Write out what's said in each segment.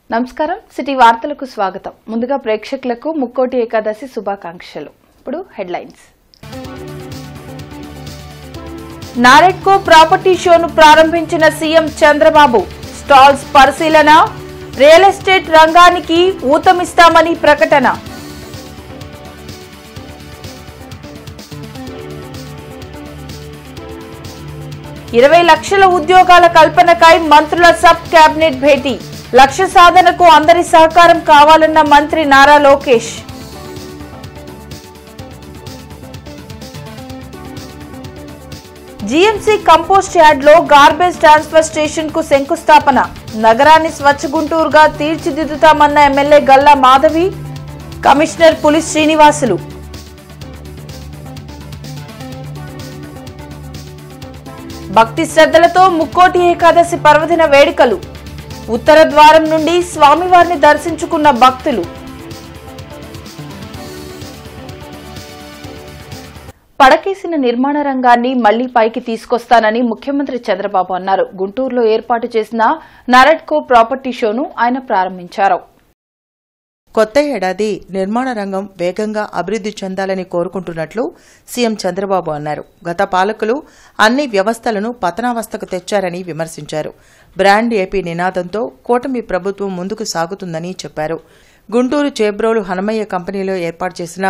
నమస్కారం సిటీ వార్తలకు స్వాగతం. ముందుగా ప్రేక్షకులకు ముక్కోటి ఏకాదశి శుభాకాంక్షలు. ఇప్పుడు హెడ్లైన్స్. నారెడ్కో ప్రాపర్టీ షోను ప్రారంభించిన సీఎం చంద్రబాబు. స్టాల్స్ పరిశీలన, రియల్ ఎస్టేట్ రంగానికి ఊతమిస్తామని ప్రకటన. ఇరవై లక్షల ఉద్యోగాల కల్పనకై మంత్రుల సబ్ కేబినెట్ భేటీ. లక్ష్య సాధనకు అందరి సహకారం కావాలన్న మంత్రి Nara Lokesh. GMC compost yard లో గార్బేజ్ ట్రాన్స్ఫర్ స్టేషన్ కు శంకుస్థాపన. నగరాన్ని స్వచ్ఛ గుంటూరుగా తీర్చిదిద్దుతామన్న ఎమ్మెల్యే గల్లా మాధవి, కమిషనర్ పులి శ్రీనివాసులు. భక్తి శ్రద్ధలతో ముక్కోటి ఏకాదశి పర్వదిన వేడుకలు. ఉత్తర ద్వారం నుండి స్వామివారిని దర్శించుకున్న భక్తులు. పడకేసిన నిర్మాణ రంగాన్ని మళ్లీ పైకి తీసుకొస్తానని ముఖ్యమంత్రి చంద్రబాబు అన్నారు. గుంటూరులో ఏర్పాటు చేసిన నారెడ్కో ప్రాపర్టీ షోను ఆయన ప్రారంభించారు. కొత్త ఏడాది నిర్మాణ రంగం వేగంగా అభివృద్ది చెందాలని కోరుకుంటున్నట్లు సీఎం చంద్రబాబు అన్నారు. గత పాలకులు అన్ని వ్యవస్థలను పతనావస్థకు తెచ్చారని విమర్శించారు. బ్రాండ్ ఏపీ నినాదంతో కూటమి ప్రభుత్వం ముందుకు సాగుతుందని చెప్పారు. గుంటూరు చేబ్రోలు హనుమయ్య కంపెనీలో ఏర్పాటు చేసిన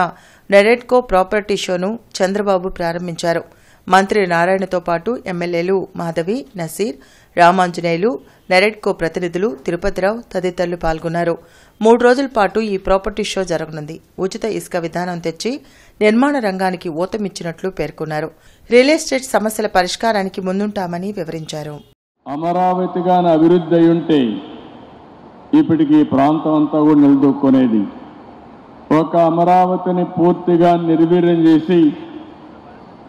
నారెడ్కో ప్రాపర్టీ షోను చంద్రబాబు ప్రారంభించారు. మంత్రి నారాయణతో పాటు ఎమ్మెల్యేలు మాధవి, నసీర్, రామాంజనేయులు, నారెడ్కో ప్రతినిధులు, తిరుపతిరావు తదితరులు పాల్గొన్నారు. 3 రోజుల పాటు ఈ ప్రాపర్టీ షో జరగనుంది. ఉచిత ఇసుక విధానం తెచ్చి నిర్మాణ రంగానికి ఊతమిచ్చినట్లు పేర్కొన్నారు. రియల్ ఎస్టేట్ సమస్యల పరిష్కారానికి ముందుంటామని వివరించారు. అమరావతిగా అభివృద్ధి అయ్యుంటే ఇప్పటికి ప్రాంతం అంతా కూడా నిలదొక్కునేది. ఒక అమరావతిని పూర్తిగా నిర్వీర్యం చేసి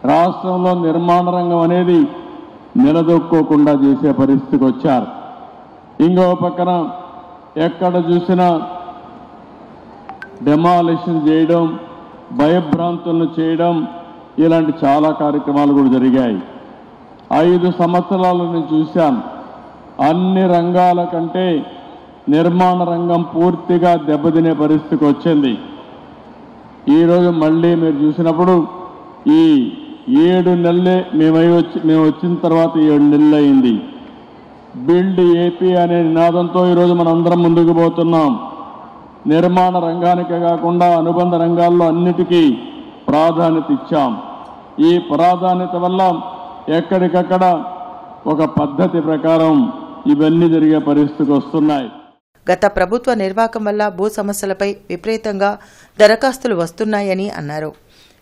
రాష్ట్రంలో నిర్మాణ రంగం అనేది నిలదొక్కోకుండా చేసే పరిస్థితికి వచ్చారు. ఇంకో పక్కన ఎక్కడ చూసినా డెమాలిషన్ చేయడం, భయభ్రాంతులను చేయడం, ఇలాంటి చాలా కార్యక్రమాలు కూడా జరిగాయి. 5 సంవత్సరాలు నేను చూశాను. అన్ని రంగాల కంటే నిర్మాణ రంగం పూర్తిగా దెబ్బతినే పరిస్థితికి వచ్చింది. ఈరోజు మళ్ళీ మీరు చూసినప్పుడు ఈ 7 నెలలే మేము వచ్చిన తర్వాత 7 నెలలు అయింది. బిల్డ్ ఏపీ అనే నినాదంతో ఈరోజు మనందరం ముందుకు పోతున్నాం. నిర్మాణ రంగానికే కాకుండా అనుబంధ రంగాల్లో అన్నిటికీ ప్రాధాన్యత ఇచ్చాం. ఈ ప్రాధాన్యత వల్ల ఎక్కడికక్కడ ఒక పద్ధతి ప్రకారం ఇవన్నీ జరిగే పరిస్థితికి వస్తున్నాయి. గత ప్రభుత్వ నిర్వాహకం వల్ల భూ సమస్యలపై విపరీతంగా దరఖాస్తులు వస్తున్నాయని అన్నారు.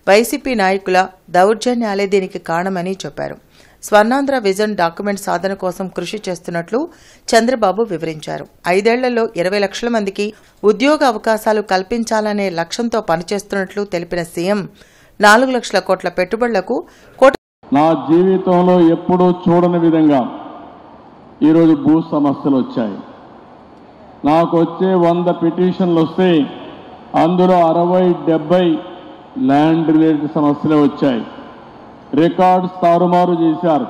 వైసీపీ నాయకుల దౌర్జన్యాలే దీనికి కారణమని చెప్పారు. స్వర్ణాంధ్ర విజన్ డాక్యుమెంట్ సాధన కోసం కృషి చేస్తున్నట్లు చంద్రబాబు వివరించారు. 5 ఏళ్లలో 20 లక్షల మందికి ఉద్యోగ అవకాశాలు కల్పించాలనే లక్ష్యంతో పనిచేస్తున్నట్లు తెలిపిన సీఎం 4 లక్షల కోట్ల పెట్టుబడులకు నా జీవితంలో ఎప్పుడూ చూడని విధంగా ఈరోజు భూ సమస్యలు వచ్చాయి. నాకు వచ్చే 100 పిటిషన్లు వస్తే అందులో 60-70 ల్యాండ్ రిలేటెడ్ సమస్యలే వచ్చాయి. రికార్డ్స్ తారుమారు చేశారు,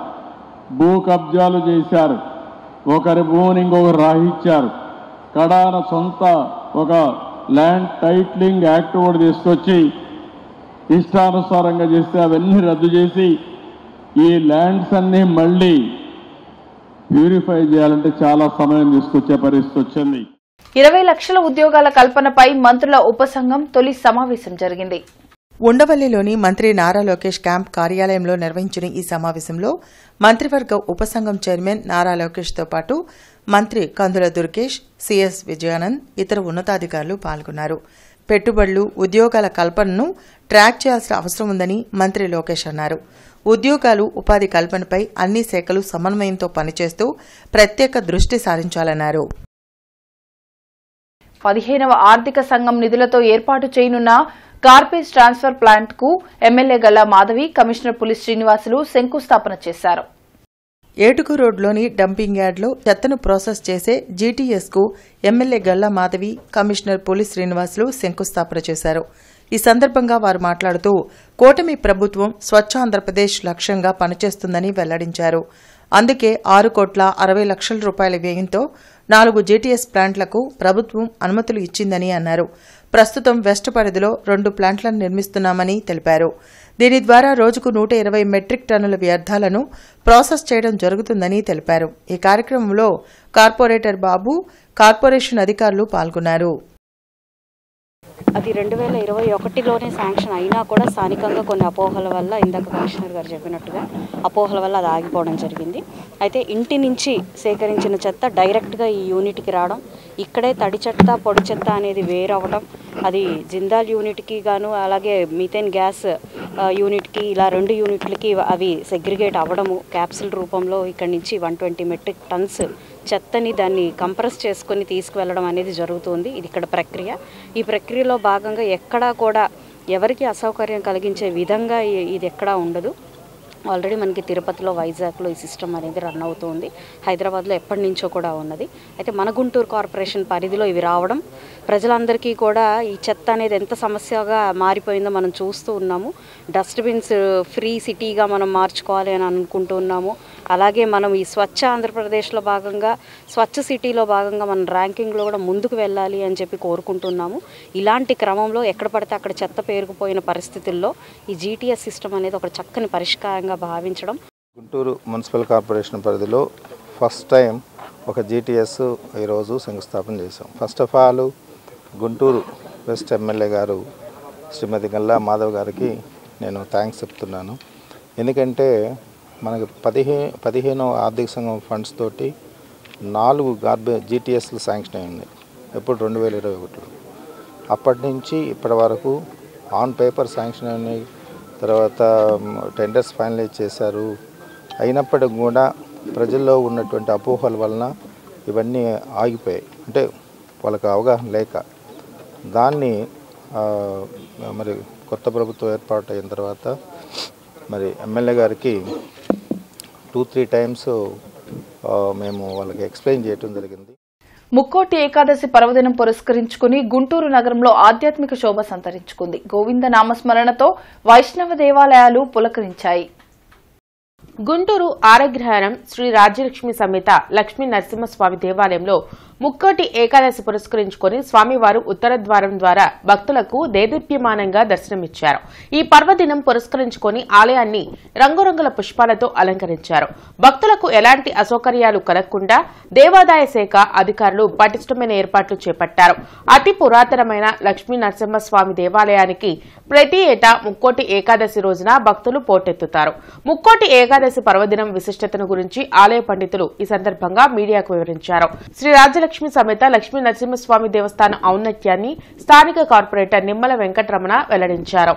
భూ కబ్జాలు చేశారు, ఒకరి భూమిని ఇంకొకరు రాహించారు. కడాన సొంత ఒక ల్యాండ్ టైటిలింగ్ యాక్ట్ కూడా తీసుకొచ్చి ఇష్టానుసారంగా చేస్తే అవన్నీ రద్దు చేసి ఈ ల్యాండ్స్ అన్నీ మళ్ళీ ప్యూరిఫై చేయాలంటే చాలా సమయం తీసుకొచ్చే పరిస్థితి వచ్చింది. 20 లక్షల ఉద్యోగాల కల్పనపై మంత్రుల ఉపసంఘం తొలి సమావేశం జరిగింది. ఉండవల్లిలోని మంత్రి నారా లోకేష్ క్యాంప్ కార్యాలయంలో నిర్వహించిన ఈ సమావేశంలో మంత్రివర్గ ఉపసంఘం చైర్మన్ నారా లోకేష్తో పాటు మంత్రి కందుల దుర్గేష్, సిఎస్ విజయానంద్, ఇతర ఉన్నతాధికారులు పాల్గొన్నారు. పెట్టుబడులు, ఉద్యోగాల కల్పనను ట్రాక్ చేయాల్సిన అవసరం ఉందని మంత్రి లోకేష్ అన్నారు. ఉద్యోగాలు, ఉపాధి కల్పనపై అన్ని శాఖలు సమన్వయంతో పనిచేస్తూ ప్రత్యేక దృష్టి సారించాలన్నారు. 15వ ఆర్థిక సంఘం నిధులతో ఏర్పాటు చేయనున్న గార్బేజ్ ట్రాన్స్ఫర్ ప్లాంట్ కు ఎమ్మెల్యే గల్లా మాధవి, కమిషనర్ పులి శ్రీనివాసులు శంకుస్థాపన చేశారు. ఏటుకు రోడ్లోని డంపింగ్ యార్డ్లో చెత్తను ప్రాసెస్ చేసే జీటీఎస్ కు ఎమ్మెల్యే గల్లా మాధవి, కమిషనర్ పులి శ్రీనివాసులు శంకుస్థాపన చేశారు. ఈ సందర్భంగా వారు మాట్లాడుతూ కూటమి ప్రభుత్వం స్వచ్ఛ ఆంధ్రప్రదేశ్ లక్ష్యంగా పనిచేస్తుందని వెల్లడించారు. అందుకే 6,60,00,000 రూపాయల వ్యయంతో 4 జీటీఎస్ ప్లాంట్లకు ప్రభుత్వం అనుమతులు ఇచ్చిందని అన్నారు. ప్రస్తుతం వెస్ట్ పరిధిలో 2 ప్లాంట్లను నిర్మిస్తున్నామని తెలిపారు. దీని ద్వారా రోజుకు 120 మెట్రిక్ టన్నుల వ్యర్థాలను ప్రాసెస్ చేయడం జరుగుతుందని తెలిపారు. ఈ కార్యక్రమంలో కార్పొరేటర్ బాబు, కార్పొరేషన్ అధికారులు పాల్గొన్నారు. అది 2021లోనే శాంక్షన్ అయినా కూడా స్థానికంగా కొన్ని అపోహల వల్ల, ఇందాక కమిషనర్ గారు చెప్పినట్టుగా అపోహల వల్ల అది ఆగిపోవడం జరిగింది. అయితే ఇంటి నుంచి సేకరించిన చెత్త డైరెక్ట్గా ఈ యూనిట్కి రావడం, ఇక్కడే తడి చెత్త పొడి చెత్త అనేది వేరవడం, అది జిందాల్ యూనిట్కి గాను అలాగే మీథేన్ గ్యాస్ యూనిట్కి ఇలా 2 యూనిట్లకి అవి సెగ్రిగేట్ అవ్వడము, క్యాప్సిల్ రూపంలో ఇక్కడి నుంచి 120 మెట్రిక్ టన్స్ చెత్తని దాన్ని కంప్రెస్ చేసుకొని తీసుకువెళ్ళడం అనేది జరుగుతుంది. ఇది ఇక్కడ ప్రక్రియ. ఈ ప్రక్రియలో భాగంగా ఎక్కడా కూడా ఎవరికి అసౌకర్యం కలిగించే విధంగా ఇది ఎక్కడా ఉండదు. ఆల్రెడీ మనకి తిరుపతిలో, వైజాగ్లో ఈ సిస్టమ్ అనేది రన్ అవుతుంది. హైదరాబాద్లో ఎప్పటి నుంచో కూడా ఉన్నది. అయితే మన గుంటూరు కార్పొరేషన్ పరిధిలో ఇవి రావడం ప్రజలందరికీ కూడా ఈ చెత్త అనేది ఎంత సమస్యగా మారిపోయిందో మనం చూస్తూ ఉన్నాము. డస్ట్బిన్స్ ఫ్రీ సిటీగా మనం మార్చుకోవాలి అని అనుకుంటూ ఉన్నాము. అలాగే మనం ఈ స్వచ్ఛ ఆంధ్రప్రదేశ్లో భాగంగా, స్వచ్ఛ సిటీలో భాగంగా మనం ర్యాంకింగ్లో కూడా ముందుకు వెళ్ళాలి అని చెప్పి కోరుకుంటున్నాము. ఇలాంటి క్రమంలో ఎక్కడ పడితే అక్కడ చెత్త పేరుకుపోయిన పరిస్థితుల్లో ఈ జీటీఎస్ సిస్టమ్ అనేది ఒక చక్కని పరిష్కారంగా భావించడం. గుంటూరు మున్సిపల్ కార్పొరేషన్ పరిధిలో ఫస్ట్ టైం ఒక జీటీఎస్ ఈరోజు శంకుస్థాపన చేశాం. First of all Guntur west MLA గారు శ్రీమతి గల్లా మాధవ్ గారికి నేను థ్యాంక్స్ చెప్తున్నాను. ఎందుకంటే మనకి 15 ఆర్థిక సంఘం ఫండ్స్ తోటి 4 జీటీఎస్లు శాంక్షన్ అయింది. ఎప్పుడు 2021లో. అప్పటి నుంచి ఇప్పటి వరకు ఆన్ పేపర్ శాంక్షన్ అయినాయి. తర్వాత టెండర్స్ ఫైనలైజ్ చేశారు. అయినప్పటికి కూడా ప్రజల్లో ఉన్నటువంటి అపోహల వలన ఇవన్నీ ఆగిపోయాయి. అంటే వాళ్ళకి అవగాహన లేక దాన్ని మరి కొత్త ప్రభుత్వం ఏర్పాటు అయిన తర్వాత మరి ఎమ్మెల్యే గారికి 2-3 టైమ్స్ మేము వాళ్ళకి ఎక్స్ప్లెయిన్ చేయడం జరిగింది. ముక్కోటి ఏకాదశి పర్వదినం పురస్కరించుకుని గుంటూరు నగరంలో ఆధ్యాత్మిక శోభ సంతరించుకుంది. గోవింద నామస్మరణతో వైష్ణవ దేవాలయాలు పులకరించాయి. గుంటూరు ఆరగ్రహారం శ్రీ రాజ్యలక్ష్మి సమేత లక్ష్మీ నరసింహస్వామి దేవాలయంలో ముక్కోటి ఏకాదశి పురస్కరించుకుని స్వామివారు ఉత్తర ద్వారం ద్వారా భక్తులకు దేదీప్యమానంగా దర్శనమిచ్చారు. ఈ పర్వదినం పురస్కరించుకుని ఆలయాన్ని రంగురంగుల పుష్పాలతో అలంకరించారు. భక్తులకు ఎలాంటి అసౌకర్యాలు కలగకుండా దేవాదాయ శాఖ అధికారులు పటిష్టమైన ఏర్పాట్లు చేపట్టారు. అతి పురాతనమైన లక్ష్మీ నరసింహస్వామి దేవాలయానికి ప్రతి ఏటా ముక్కోటి ఏకాదశి రోజున భక్తులు పోటెత్తుతారు. ముక్కోటి ఏకాదశి పర్వదినం విశిష్టతను గురించి ఆలయ పండితులు ఈ సందర్భంగా మీడియాకు వివరించారు. శ్రీ రాజ్యలక్ష్మి సమేత లక్ష్మీ నరసింహస్వామి దేవస్థానం ఔన్నత్యాన్ని స్థానిక కార్పొరేటర్ నిమ్మల వెంకటరమణ వెల్లడించారు.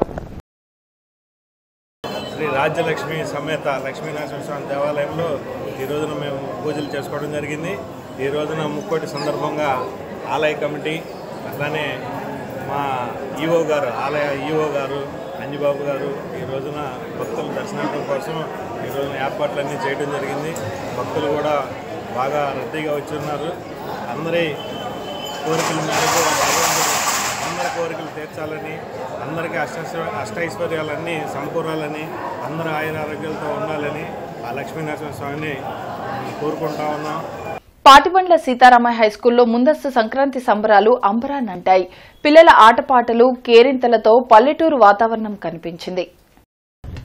శ్రీ రాజ్యలక్ష్మి సమేత లక్ష్మీ నరసింహస్వామి దేవాలయంలో ఈ రోజున మేము పూజలు చేసుకోవడం జరిగింది. ఈ రోజున ముక్కోటి సందర్భంగా ఆలయ కమిటీ అట్లానే మా ఈఓ గారు, ఆలయ ఈఓ గారు అంజిబాబు గారు ఈ రోజున భక్తుల దర్శనార్థం కోసం ఈ రోజున ఏర్పాట్లన్నీ చేయడం జరిగింది. భక్తులు కూడా బాగా రద్దీగా వచ్చి ఉన్నారు. అందరి కోరికల మేరకు అందరి కోరికలు తీర్చాలని, అందరికీ అష్టైశ్వర్యాలన్నీ సమకూరాలని, అందరూ ఆయురారోగ్యాలతో ఉండాలని ఆ లక్ష్మీ నరసింహస్వామిని కోరుకుంటా ఉన్నాం. పాటిబండ్ల సీతారామయ్య హైస్కూల్లో ముందస్తు సంక్రాంతి సంబరాలు అంబరాన్నంటాయి. పిల్లల ఆటపాటలు, కేరింతలతో పల్లెటూరు వాతావరణం కనిపించింది.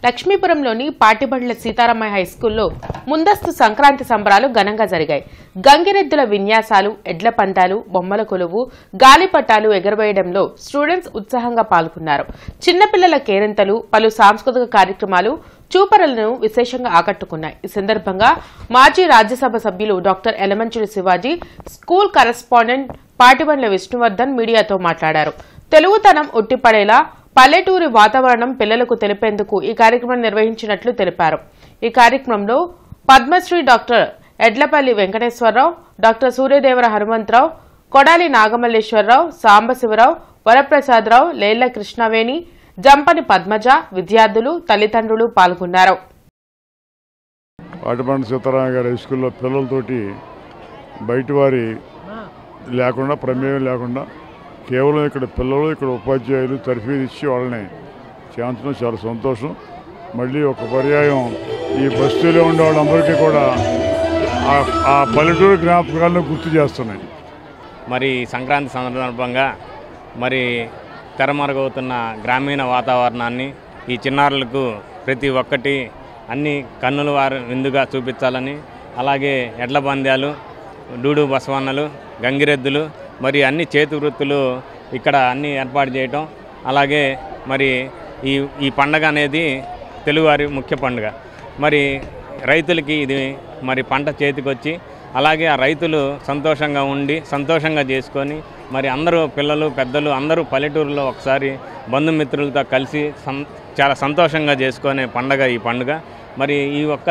లక్ష్మీపురంలోని పాటిబండ్ల సీతారామయ్య హైస్కూల్లో ముందస్తు సంక్రాంతి సంబరాలు ఘనంగా జరిగాయి. గంగిరెద్దుల విన్యాసాలు, ఎడ్ల పందాలు, బొమ్మల కొలువు, గాలిపటాలు ఎగరవేయడంలో స్టూడెంట్స్ ఉత్సాహంగా పాల్గొన్నారు. చిన్నపిల్లల కేరింతలు, పలు సాంస్కృతిక కార్యక్రమాలు చూపరులను విశేషంగా ఆకట్టుకున్నాయి. ఈ సందర్భంగా మాజీ రాజ్యసభ సభ్యులు doctor Elamanchili Shivaji, school correspondent Patibandla Vishnuvardhan మీడియాతో మాట్లాడారు. తెలుగుతనం ఉట్టిపడేలా పల్లెటూరి వాతావరణం పిల్లలకు తెలిపేందుకు ఈ కార్యక్రమం నిర్వహించినట్లు తెలిపారు. ఈ కార్యక్రమంలో పద్మశ్రీ డాక్టర్ ఎడ్లపల్లి వెంకటేశ్వరరావు, డాక్టర్ సూర్యదేవర హనుమంతరావు, కొడాలి నాగమల్లేశ్వరరావు, సాంబశివరావు, వరప్రసాదరావు, లేళ్ల కృష్ణవేణి, జంపని పద్మజ, విద్యార్థులు, తల్లిదండ్రులు పాల్గొన్నారు. పాటిబండ్ల సీతారామయ్య గారి హైస్కూల్లో పిల్లలతోటి బయటవారి లేకుండా, ప్రమేయం లేకుండా కేవలం ఇక్కడ పిల్లలు, ఇక్కడ ఉపాధ్యాయులు తర్ఫీదు ఇచ్చి వాళ్ళని చేయించడం చాలా సంతోషం. మళ్ళీ ఒక పర్యాయం ఈ బస్తీలో ఉండే వాళ్ళందరికీ కూడా ఆ పల్లెటూరు జ్ఞాపకాలను గుర్తు చేస్తున్నాయి. మరి సంక్రాంతి సందర్భంగా మరి తెరమరుగవుతున్న గ్రామీణ వాతావరణాన్ని ఈ చిన్నారులకు ప్రతి ఒక్కటి అన్ని కన్నుల వారు విందుగా చూపించాలని, అలాగే ఎడ్ల పందాలు, డూడు బసవన్నలు, గంగిరెద్దులు, మరి అన్ని చేతి వృత్తులు ఇక్కడ అన్ని ఏర్పాటు చేయటం, అలాగే మరి ఈ పండగ అనేది తెలుగువారి ముఖ్య పండుగ. మరి రైతులకి ఇది మరి పంట చేతికొచ్చి అలాగే ఆ రైతులు సంతోషంగా ఉండి సంతోషంగా చేసుకొని మరి అందరూ పిల్లలు పెద్దలు అందరూ పల్లెటూరులో ఒకసారి బంధుమిత్రులతో కలిసి చాలా సంతోషంగా చేసుకునే పండగ ఈ పండుగ. మరి ఈ ఒక్క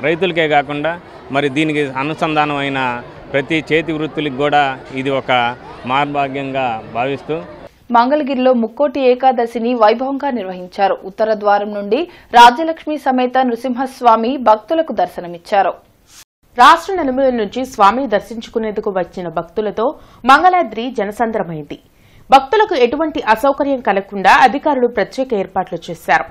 రైతులకే కాకుండా మరి దీనికి అనుసంధానమైన ప్రతి చేతి వృత్తులకు కూడా ఇది ఒక మార్భాగ్యంగా భావిస్తూ మంగళగిరిలో ముక్కోటి ఏకాదశిని వైభవంగా నిర్వహించారు. ఉత్తర ద్వారం నుండి రాజ్యలక్ష్మి సమేత నృసింహస్వామి భక్తులకు దర్శనమిచ్చారు. రాష్ట్ర నలుమూలల నుంచి స్వామిని దర్శించుకునేందుకు వచ్చిన భక్తులతో మంగళాద్రి జనసంద్రమైంది. భక్తులకు ఎటువంటి అసౌకర్యం కలగకుండా అధికారులు ప్రత్యేక ఏర్పాట్లు చేశారు.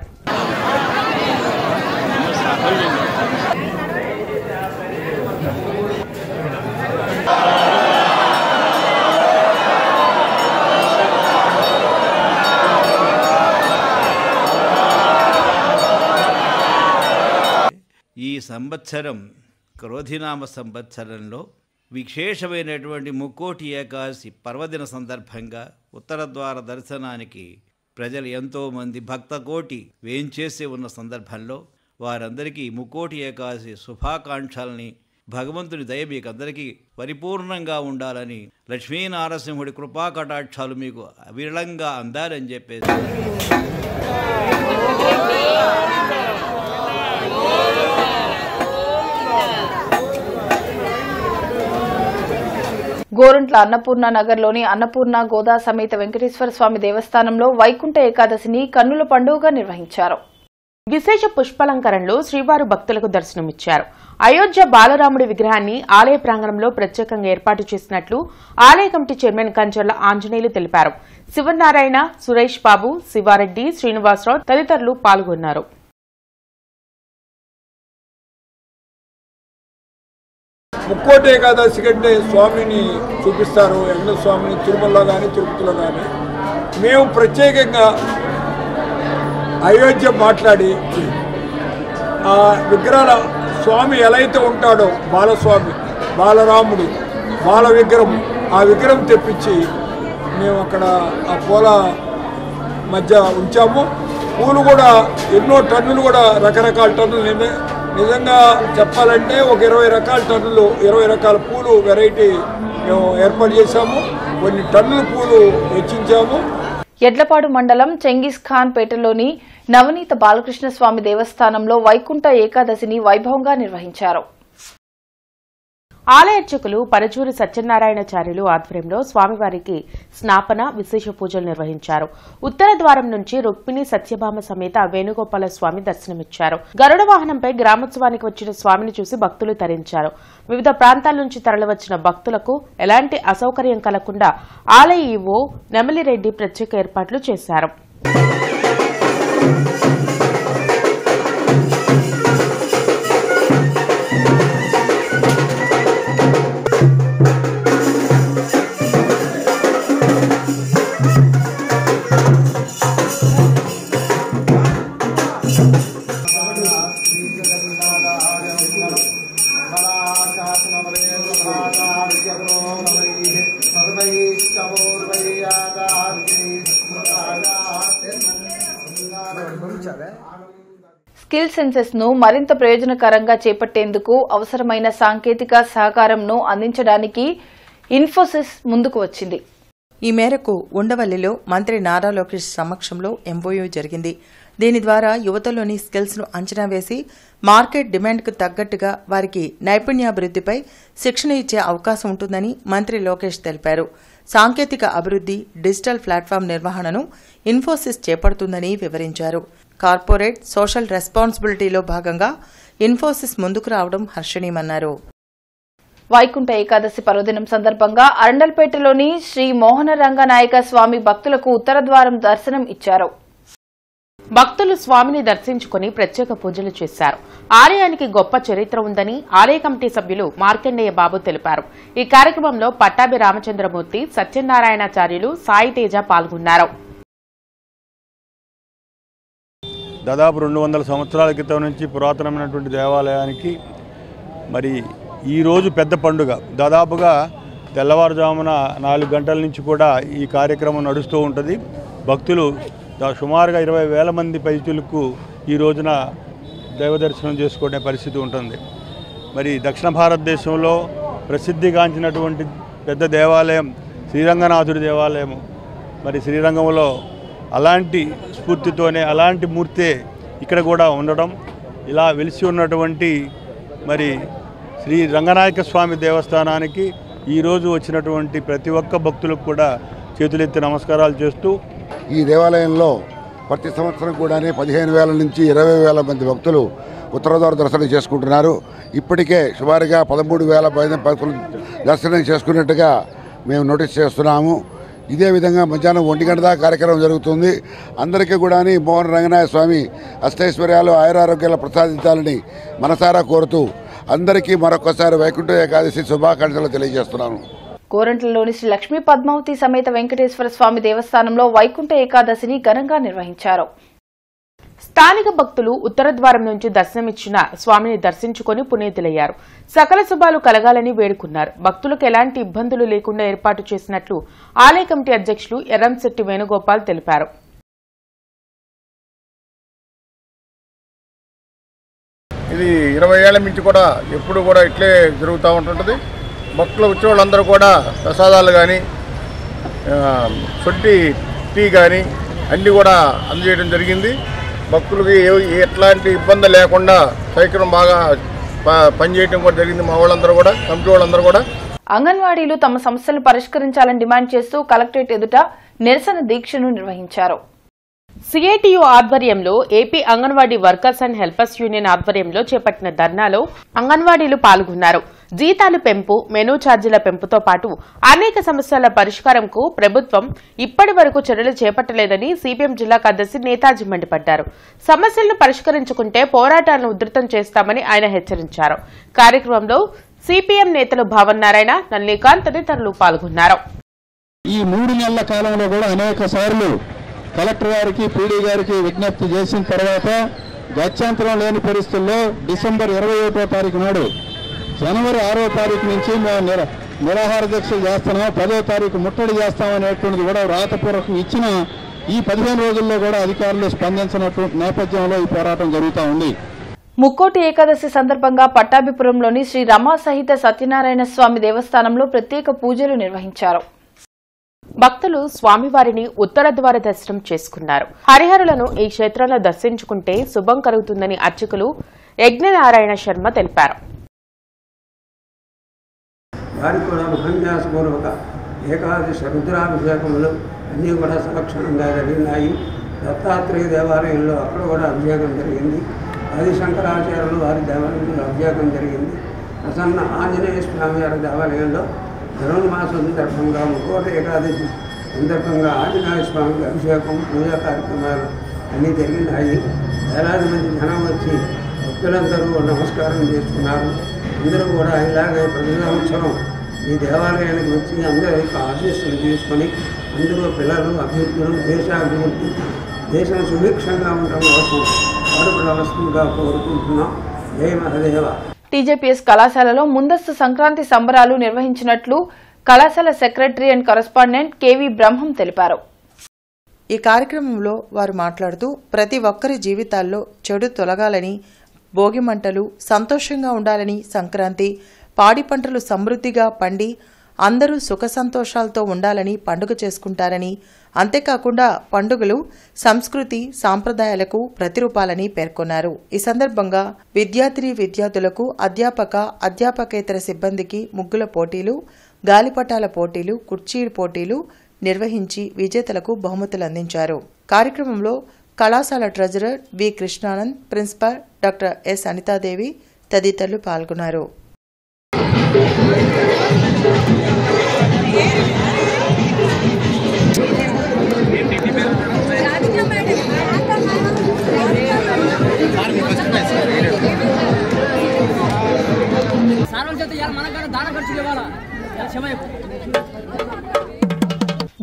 ఈ సంవత్సరం క్రోధినామ సంవత్సరంలో విశేషమైనటువంటి ముక్కోటి ఏకాదశి పర్వదిన సందర్భంగా ఉత్తర ద్వార దర్శనానికి ప్రజలు ఎంతోమంది భక్తకోటి వేంచేసి ఉన్న సందర్భంలో వారందరికీ ముక్కోటి ఏకాదశి శుభాకాంక్షల్ని, భగవంతుని దయ మీకు అందరికీ పరిపూర్ణంగా ఉండాలని, లక్ష్మీనారసింహుడి కృపాకటాక్షాలు మీకు అవిరళంగా అందాలని చెప్పేసి గోరంట్ల అన్నపూర్ణ నగర్లోని అన్నపూర్ణ గోదా సమేత వెంకటేశ్వర స్వామి దేవస్థానంలో వైకుంఠ ఏకాదశిని కన్నుల పండుగగా నిర్వహించారు. విశేష పుష్పాలంకరణలో శ్రీవారు భక్తులకు దర్శనమిచ్చారు. అయోధ్య బాలరాముడి విగ్రహాన్ని ఆలయ ప్రాంగణంలో ప్రత్యేకంగా ఏర్పాటు చేసినట్లు ఆలయ కమిటీ చైర్మన్ కంచర్ల ఆంజనేయులు తెలిపారు. శివనారాయణ, సురేష్ బాబు, శివారెడ్డి, శ్రీనివాసరావు తదితరులు పాల్గొన్నారు. ముక్కోటి ఏకాదశి కంటే స్వామిని చూపిస్తారు. వెంకట స్వామిని తిరుమలలో కానీ తిరుపతిలో కానీ. మేము ప్రత్యేకంగా అయోధ్య మాట్లాడి ఆ విగ్రహాల స్వామి ఎలా అయితే ఉంటాడో బాలస్వామి, బాలరాముడు, బాల విగ్రహం, ఆ విగ్రహం తెప్పించి మేము అక్కడ ఆ పూల మధ్య ఉంచాము. పూలు కూడా ఎన్నో టన్నులు కూడా రకరకాల టన్నులు, నిజంగా చెప్పాలంటే ఒక 20 రకాల టన్నులు, 20 రకాల పూలు వెరైటీ మేము ఏర్పాటు చేశాము. కొన్ని టన్నుల పూలు హెచ్చించాము. ఎడ్లపాడు మండలం చెంగిస్ ఖాన్ పేటలోని నవనీత బాలకృష్ణ స్వామి దేవస్థానంలో వైకుంఠ ఏకాదశిని వైభవంగా నిర్వహించారు. ఆలయ అర్చకులు పరచూరి సత్యనారాయణాచార్యులు ఆధ్వర్యంలో స్వామివారికి స్నాపన, విశేష పూజలు నిర్వహించారు. ఉత్తర ద్వారం నుంచి రుక్మిణి సత్యభామ సమేత వేణుగోపాల స్వామి దర్శనమిచ్చారు. గరుడ వాహనంపై గ్రామోత్సవానికి వచ్చిన స్వామిని చూసి భక్తులు తరించారు. వివిధ ప్రాంతాల నుంచి తరలివచ్చిన భక్తులకు ఎలాంటి అసౌకర్యం కలగకుండా ఆలయ ఈవో నెమలిరెడ్డి ప్రత్యేక ఏర్పాట్లు చేశారు. స్కిల్ సెన్సెస్ ను మరింత ప్రయోజనకరంగా చేపట్టేందుకు అవసరమైన సాంకేతిక సహకారంను అందించడానికి ఇన్ఫోసిస్ ముందుకు వచ్చింది. ఈ మేరకు ఉండవల్లిలో మంత్రి నారా లోకేష్ సమక్షంలో ఎంఓయూ జరిగింది. దీని ద్వారా యువతలోని స్కిల్స్ ను అంచనా వేసి మార్కెట్ డిమాండ్కు తగ్గట్టుగా వారికి నైపుణ్యాభివృద్దిపై శిక్షణ ఇచ్చే అవకాశం ఉంటుందని మంత్రి లోకేష్ తెలిపారు. సాంకేతిక అభివృద్ది, డిజిటల్ ప్లాట్ఫామ్ నిర్వహణను ఇన్ఫోసిస్ చేపడుతుందని వివరించారు. కార్పొరేట్ సోషల్ రెస్పాన్సిబిలిటీలో భాగంగా ఇన్ఫోసిస్ ముందుకు రావడం హర్షణీయమన్నారు. వైకుంఠ ఏకాదశి పర్వదినం సందర్భంగా అరండల్పేటలోని శ్రీ మోహన రంగనాయక స్వామి భక్తులకు ఉత్తర ద్వారం దర్శనం ఇచ్చారు. భక్తులు స్వామిని దర్శించుకుని ప్రత్యేక పూజలు చేశారు. ఆలయానికి గొప్ప చరిత్ర ఉందని ఆలయ కమిటీ సభ్యులు మార్కండేయ బాబు తెలిపారు. ఈ కార్యక్రమంలో పట్టాభి రామచంద్రమూర్తి, సత్యనారాయణాచార్యులు, సాయి తేజ పాల్గొన్నారు. దాదాపు 200 సంవత్సరాల క్రితం నుంచి పురాతనమైనటువంటి దేవాలయానికి మరి ఈరోజు పెద్ద పండుగ. దాదాపుగా తెల్లవారుజామున 4 గంటల నుంచి కూడా ఈ కార్యక్రమం నడుస్తూ ఉంటుంది. భక్తులు సుమారుగా 20,000 మంది పైచులకు ఈ రోజున దైవదర్శనం చేసుకునే పరిస్థితి ఉంటుంది. మరి దక్షిణ భారతదేశంలో ప్రసిద్ధిగాంచినటువంటి పెద్ద దేవాలయం శ్రీరంగనాథుడి దేవాలయం. మరి శ్రీరంగంలో అలాంటి స్ఫూర్తితోనే అలాంటి మూర్తే ఇక్కడ కూడా ఉండడం, ఇలా వెలిసి ఉన్నటువంటి మరి శ్రీ రంగనాయక స్వామి దేవస్థానానికి ఈరోజు వచ్చినటువంటి ప్రతి ఒక్క భక్తులకు కూడా చేతులెత్తి నమస్కారాలు చేస్తూ, ఈ దేవాలయంలో ప్రతి సంవత్సరం కూడా 15,000 నుంచి 20,000 మంది భక్తులు ఉత్తరద్వార దర్శనం చేసుకుంటున్నారు. ఇప్పటికే సుమారుగా 13,000 భక్తులు దర్శనం చేసుకున్నట్టుగా మేము నోటీస్ చేస్తున్నాము. ఇదే విధంగా మధ్యాహ్నం 1 గంట దాకా కార్యక్రమం జరుగుతుంది. అందరికీ కూడా మోహన రంగనాయ స్వామి అష్టైశ్వర్యాలు ఆయురారోగ్యాలు ప్రసాదించాలని మనసారా కోరుతూ అందరికీ మరొకసారి వైకుంఠ ఏకాదశి శుభాకాంక్షలు తెలియజేస్తున్నాను. కోరంట్లలోని శ్రీ లక్ష్మీ పద్మావతి సమేత వెంకటేశ్వర స్వామి దేవస్థానంలో వైకుంఠ ఏకాదశిని ఘనంగా నిర్వహించారు. స్థానిక భక్తులు ఉత్తర ద్వారం నుంచి దర్శనమిచ్చిన స్వామిని దర్శించుకుని పునీతులయ్యారు. సకల శుభాలు కలగాలని వేడుకున్నారు. భక్తులకు ఎలాంటి ఇబ్బందులు లేకుండా ఏర్పాటు చేసినట్లు ఆలయ కమిటీ అధ్యక్షులు ఎర్రంశెట్టి వేణుగోపాల్ తెలిపారు. ఇది 20 ఏళ్ల నుంచి కూడా ఎప్పుడు కూడా ఇట్లే జరుగుతూ ఉంటుంటుంది. భక్తులు వచ్చే వాళ్ళందరూ కూడా ప్రసాదాలు కానీ సొంటి టీ కానీ అన్నీ కూడా అందజేయడం జరిగింది. భక్తులకి ఎట్లాంటి ఇబ్బంది లేకుండా సౌకర్యం బాగా పనిచేయడం కూడా జరిగింది. మా వాళ్ళందరూ కూడా కమిటీ వాళ్ళందరూ కూడా అంగన్వాడీలు తమ సమస్యలు పరిష్కరించాలని డిమాండ్ చేస్తూ కలెక్టరేట్ ఎదుట నిరసన దీక్షను నిర్వహించారు. సిఐటియు ఆధ్వర్యంలో AP anganwadi workers and helpers union ఆధ్వర్యంలో చేపట్టిన ధర్నాలో అంగన్వాడీలు పాల్గొన్నారు. జీతాలు పెంపు, మెనూ ఛార్జీల పెంపుతో పాటు అనేక సమస్యల పరిష్కారంకు ప్రభుత్వం ఇప్పటి వరకు చర్యలు చేపట్టలేదని సిపిఎం జిల్లా కార్యదర్శి నేతాజీ మండిపడ్డారు. సమస్యలను పరిష్కరించుకుంటే పోరాటాలను ఉధృతం చేస్తామని ఆయన హెచ్చరించారు. కార్యక్రమంలో సిపిఎం నేతలు భావన్ నారాయణ, నల్లికాంత్ తదితరులు పాల్గొన్నారు. ఈ 3 నెలల కాలంలో కూడా అనేక సార్లు కలెక్టర్ గారికి, పీడీ గారికి విజ్ఞప్తి చేసిన తర్వాత గత్యంతరం లేని పరిస్థితుల్లో డిసెంబర్ 21వ తారీఖు నాడు జనవరి 6వ తారీఖు నుంచి మేము నిరాహార దీక్షలు చేస్తున్నాం, 10వ తారీఖు ముట్టడి చేస్తామనేటువంటిది కూడా రాతపూర్వకం ఇచ్చిన ఈ 15 రోజుల్లో కూడా అధికారులు స్పందించినటువంటి నేపథ్యంలో ఈ పోరాటం జరుగుతూ ఉంది. ముక్కోటి ఏకాదశి సందర్భంగా పట్టాభిపురంలోని శ్రీ రమా సహిత సత్యనారాయణ స్వామి దేవస్థానంలో ప్రత్యేక పూజలు నిర్వహించారు. భక్తులు స్వామివారిని ఉత్తర ద్వార దర్శనం చేసుకున్నారు. హరిహరులను ఈ క్షేత్రంలో దర్శించుకుంటే శుభం కలుగుతుందని అర్చకులు యజ్ఞనారాయణ శర్మ తెలిపారు. వారికి కూడా మహాన్యాసపూర్వక ఏకాదశి రుద్రాభిషేకములు అన్నీ కూడా సంరక్షణంగా జరిగినాయి. దత్తాత్రేయ దేవాలయంలో అక్కడ కూడా అభిషేకం జరిగింది. ఆది శంకరాచార్యులు వారి దేవాలయంలో అభిషేకం జరిగింది. ప్రసన్న ఆంజనేయ స్వామి వారి దేవాలయంలో ధనుర్మాస సందర్భంగా ముక్కోటి ఏకాదశి సందర్భంగా ఆంజనేయ స్వామికి అభిషేకం, పూజా కార్యక్రమాలు అన్నీ జరిగినాయి. వేలాది మంది జనం వచ్చి భక్తులందరూ నమస్కారం చేసుకున్నారు. అందరూ కూడా ఇలాగే ప్రతి సంవత్సరం ఈ దేవాలయానికి వచ్చి అందరి యొక్క ఆశీస్సులు తీసుకొని అందరూ పిల్లలు అభివృద్ధులు, దేశాభివృద్ధి, దేశం సుభిక్షంగా ఉండటం కోసం పాటుపడవలసిందిగా కోరుకుంటున్నాం. జయ మహదేవ. టీజేపీఎస్ కళాశాలలో ముందస్తు సంక్రాంతి సంబరాలు నిర్వహించినట్లు కళాశాల సెక్రటరీ అండ్ కరస్పాండెంట్ కేవీ బ్రహ్మం తెలిపారు. ఈ కార్యక్రమంలో వారు మాట్లాడుతూ ప్రతి ఒక్కరి జీవితాల్లో చెడు తొలగాలని, భోగి మంటలు సంతోషంగా ఉండాలని, సంక్రాంతి పాడి పంటలు సమృద్ధిగా పండి అందరూ సుఖ సంతోషాలతో ఉండాలని పండుగ చేసుకుంటారని, అంతేకాకుండా పండుగలు సంస్కృతి సాంప్రదాయాలకు ప్రతిరూపాలని పేర్కొన్నారు. ఈ సందర్భంగా విద్యార్థులకు అధ్యాపకేతర సిబ్బందికి ముగ్గుల పోటీలు, గాలిపటాల పోటీలు, కుర్చీ పోటీలు నిర్వహించి విజేతలకు బహుమతులు అందించారు. కార్యక్రమంలో కళాశాల ట్రెజరర్ వి Krishnanand, principal doctor yes Anithadevi తదితరులు పాల్గొన్నారు.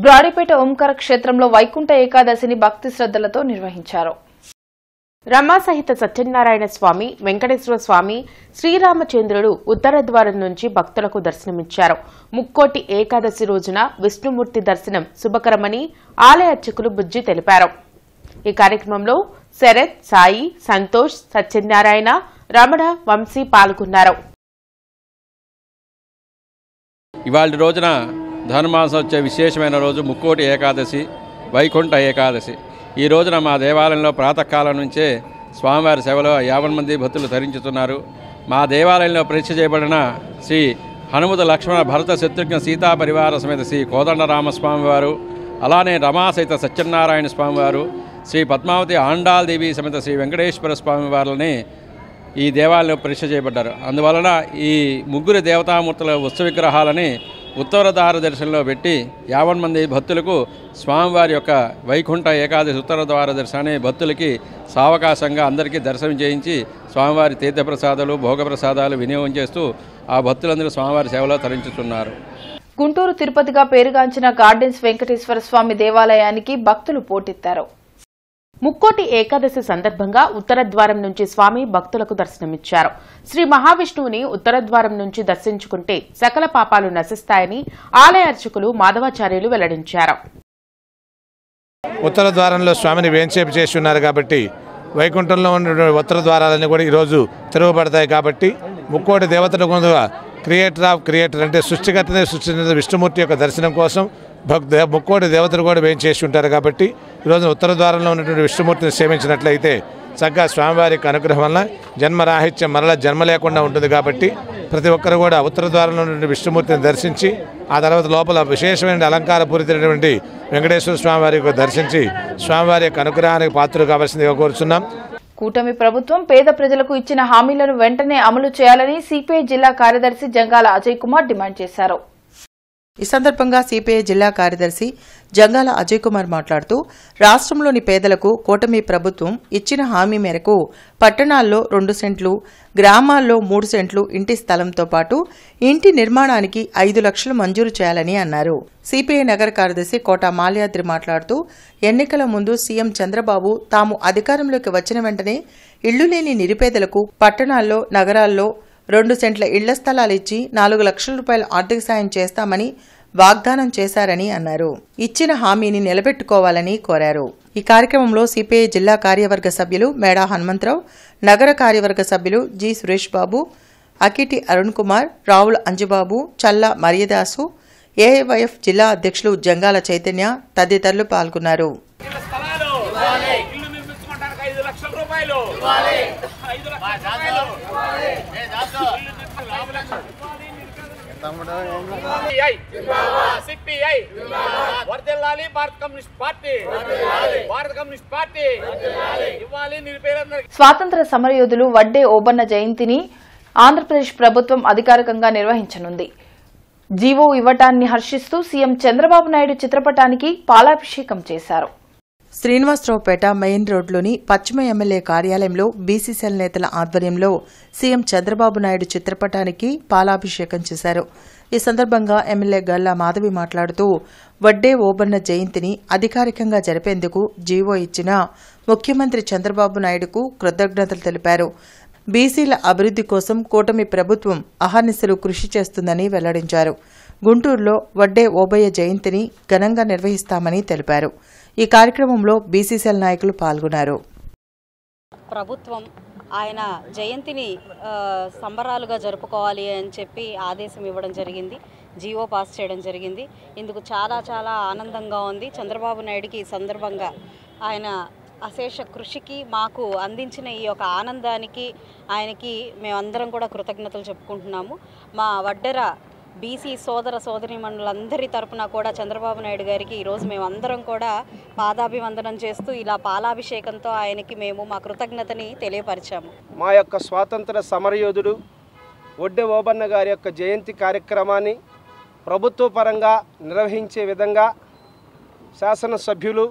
బ్రాడీపేట ఓంకార క్షేత్రంలో వైకుంఠ ఏకాదశిని భక్తి శ్రద్ధలతో నిర్వహించారు. రమా సహిత సత్యనారాయణ స్వామి, వెంకటేశ్వర స్వామి, శ్రీరామచంద్రుడు ఉత్తర ద్వారం నుంచి భక్తులకు దర్శనమిచ్చారు. ముక్కోటి ఏకాదశి రోజున విష్ణుమూర్తి దర్శనం శుభకరమని ఆలయ అర్చకులు బుజ్జి తెలిపారు. ఈ కార్యక్రమంలో శరత్, సాయి, సంతోష్, సత్యనారాయణ, రమణ, వంశీ పాల్గొన్నారు. ఇవాళ రోజున ధనుర్మాసం వచ్చే విశేషమైన రోజు ముక్కోటి ఏకాదశి, వైకుంఠ ఏకాదశి. ఈ రోజున మా దేవాలయంలో ప్రాతకాలం నుంచే స్వామివారి సేవలో 50 మంది భక్తులు ధరించుతున్నారు. మా దేవాలయంలో ప్రతిష్ఠ చేయబడిన శ్రీ హనుమత లక్ష్మణ భరత శత్రుఘ్న సీతా పరివార సమేత శ్రీ కోదండరామస్వామివారు, అలానే రమాసహిత సత్యనారాయణ స్వామివారు, శ్రీ పద్మావతి ఆండాల్దేవి సమేత శ్రీ వెంకటేశ్వర స్వామివార్లని ఈ దేవాలయంలో ప్రతిష్ఠ చేయబడ్డారు. అందువలన ఈ ముగ్గురు దేవతామూర్తుల ఉత్సవ విగ్రహాలని ఉత్తర ద్వార దర్శనంలో పెట్టి 50 మంది భక్తులకు స్వామివారి యొక్క వైకుంఠ ఏకాదశి ఉత్తర ద్వార దర్శనాన్ని భక్తులకి సావకాశంగా అందరికీ దర్శనం చేయించి స్వామివారి తీర్థప్రసాదాలు, భోగప్రసాదాలు వినియోగం చేస్తూ ఆ భక్తులందరూ స్వామివారి సేవలో తరించుతున్నారు. గుంటూరు తిరుపతిగా పేరుగాంచిన గార్డెన్స్ వెంకటేశ్వర స్వామి దేవాలయానికి భక్తులు పోటెత్తారు. ముక్కోటి ఏకాదశి సందర్భంగా ఉత్తర ద్వారం నుంచి స్వామి భక్తులకు దర్శనమిచ్చారు. శ్రీ మహావిష్ణువుని ఉత్తర ద్వారం నుంచి దర్శించుకుంటే సకల పాపాలు నశిస్తాయని ఆలయ అర్చకులు మాధవాచార్యులు వెల్లడించారు. ఉత్తర ద్వారంలో స్వామిని వేంచేపు చేసి ఉన్నారు కాబట్టి వైకుంఠంలో ఉన్న ఉత్తర ద్వారాలన్నీ కూడా ఈరోజు తెరవబడతాయి. కాబట్టి ముక్కోటి దేవతల ముందుగా క్రియేటర్ ఆఫ్ క్రియేటర్ అంటే సృష్టికర్తనే సృష్టించిన విష్ణుమూర్తి యొక్క దర్శనం కోసం ముక్కోటి దేవతలు కూడా వేంచేసి ఉంటారు. కాబట్టి ఈరోజు ఉత్తర ద్వారంలో ఉన్నటువంటి విష్ణుమూర్తిని సేవించినట్లయితే చక్కగా స్వామివారి యొక్క అనుగ్రహం వల్ల జన్మరాహిత్యం మరలా జన్మ లేకుండా ఉంటుంది. కాబట్టి ప్రతి ఒక్కరు కూడా ఉత్తర ద్వారంలో ఉన్నటువంటి విష్ణుమూర్తిని దర్శించి ఆ తర్వాత లోపల విశేషమైన అలంకారపూరితమైనటువంటి వెంకటేశ్వర స్వామివారి యొక్క దర్శించి స్వామివారి యొక్క అనుగ్రహానికి పాత్రలు కావాల్సిందిగా కోరుచున్నాం. కూటమి ప్రభుత్వం పేద ప్రజలకు ఇచ్చిన హామీలను వెంటనే అమలు చేయాలని సిపిఐ జిల్లా కార్యదర్శి జంగాల అజయ్ కుమార్ డిమాండ్ చేశారు. ఈ సందర్భంగా సిపిఐ జిల్లా కార్యదర్శి జంగాల అజయ్ కుమార్ మాట్లాడుతూ రాష్ట్రంలోని పేదలకు కూటమి ప్రభుత్వం ఇచ్చిన హామీ మేరకు పట్టణాల్లో 2 సెంట్లు, గ్రామాల్లో 3 సెంట్లు ఇంటి స్థలంతో పాటు ఇంటి నిర్మాణానికి 5 లక్షలు మంజూరు చేయాలని అన్నారు. సిపిఐ నగర కార్యదర్శి కోట మాల్యాద్రి మాట్లాడుతూ ఎన్నికల ముందు సీఎం చంద్రబాబు తాము అధికారంలోకి వచ్చిన వెంటనే ఇళ్లు లేని నిరుపేదలకు పట్టణాల్లో, నగరాల్లో 2 సెంట్ల ఇళ్ల స్థలాలు ఇచ్చి 4 లక్షల రూపాయల ఆర్థిక సాయం చేస్తామని వాగ్దానం చేశారని అన్నారు. ఇచ్చిన హామీని నిలబెట్టుకోవాలని కోరారు. ఈ కార్యక్రమంలో సిపిఐ జిల్లా కార్యవర్గ సభ్యులు మేడా హనుమంతరావు, నగర కార్యవర్గ సభ్యులు జి సురేష్ బాబు, అకిటి అరుణ్ కుమార్, రావుల అంజుబాబు, చల్లా మరియదాసు, ఏఐవైఎఫ్ జిల్లా అధ్యక్షులు జంగాల చైతన్య తదితరులు పాల్గొన్నారు. స్వాతంత్ర సమరయోధులు వడ్డే ఓబన్న జయంతిని ఆంధ్రప్రదేశ్ ప్రభుత్వం అధికారికంగా నిర్వహించనుంది. జీవో ఇవ్వటాన్ని హర్షిస్తూ సీఎం చంద్రబాబు నాయుడు చిత్రపటానికి పాలాభిషేకం చేశారు. శ్రీనివాసరావుపేట మెయిన్ రోడ్లోని పశ్చిమ ఎమ్మెల్యే కార్యాలయంలో బీసీసీఎల్ నేతల ఆధ్వర్యంలో సీఎం చంద్రబాబు నాయుడు చిత్రపటానికి పాలాభిషేకం చేశారు. ఈ సందర్భంగా ఎమ్మెల్యే గల్లా మాధవి మాట్లాడుతూ వడ్డే ఓబన్న జయంతిని అధికారికంగా జరిపేందుకు జీవో ఇచ్చిన ముఖ్యమంత్రి చంద్రబాబు నాయుడుకు కృతజ్ఞతలు తెలిపారు. బీసీల అభివృద్ది కోసం కూటమి ప్రభుత్వం అహర్నిశలు కృషి చేస్తుందని వెల్లడించారు. గుంటూరులో వడ్డే ఓబయ్య జయంతిని ఘనంగా నిర్వహిస్తామని తెలిపారు. ఈ కార్యక్రమంలో బీసీసీఎల్ నాయకులు పాల్గొన్నారు. ప్రభుత్వం ఆయన జయంతిని సంబరాలుగా జరుపుకోవాలి అని చెప్పి ఆదేశం ఇవ్వడం జరిగింది, జీవో పాస్ చేయడం జరిగింది. ఇందుకు చాలా చాలా ఆనందంగా ఉంది. చంద్రబాబు నాయుడికి ఈ సందర్భంగా ఆయన అశేష కృషికి మాకు అందించిన ఈ యొక్క ఆనందానికి ఆయనకి మేమందరం కూడా కృతజ్ఞతలు చెప్పుకుంటున్నాము. మా వడ్డెర బీసీ సోదర సోదరీమణులందరి తరపున కూడా చంద్రబాబు నాయుడు గారికి ఈరోజు మేమందరం కూడా పాదాభివందనం చేస్తూ ఇలా పాలాభిషేకంతో ఆయనకి మేము మా కృతజ్ఞతని తెలియపరిచాము. మా యొక్క స్వాతంత్ర సమరయోధుడు వడ్డే ఓబన్న గారి యొక్క జయంతి కార్యక్రమాన్ని ప్రభుత్వ పరంగా నిర్వహించే విధంగా శాసనసభ్యులు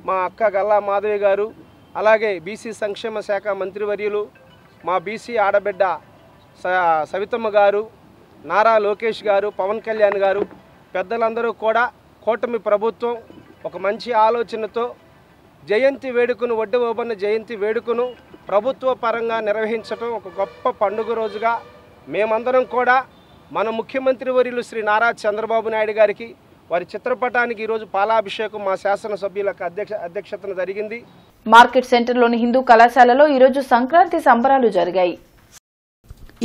మా అక్క గల్లా మాధవి గారు, అలాగే బీసీ సంక్షేమ శాఖ మంత్రివర్యులు, మా బీసీ ఆడబిడ్డ సవితమ్మ గారు, నారా లోకేష్ గారు, పవన్ కళ్యాణ్ గారు, పెద్దలందరూ కూడా కూటమి ప్రభుత్వం ఒక మంచి ఆలోచనతో జయంతి వేడుకను, వడ్డే ఓబన్న జయంతి వేడుకను ప్రభుత్వ పరంగా నిర్వహించడం ఒక గొప్ప పండుగ రోజుగా మేమందరం కూడా మన ముఖ్యమంత్రి వర్యులు శ్రీ నారా చంద్రబాబు నాయుడు గారికి వారి చిత్రపటానికి ఈరోజు పాలాభిషేకం మా శాసనసభ్యులకు అధ్యక్షతన జరిగింది. మార్కెట్ సెంటర్లోని హిందూ కళాశాలలో ఈరోజు సంక్రాంతి సంబరాలు జరిగాయి.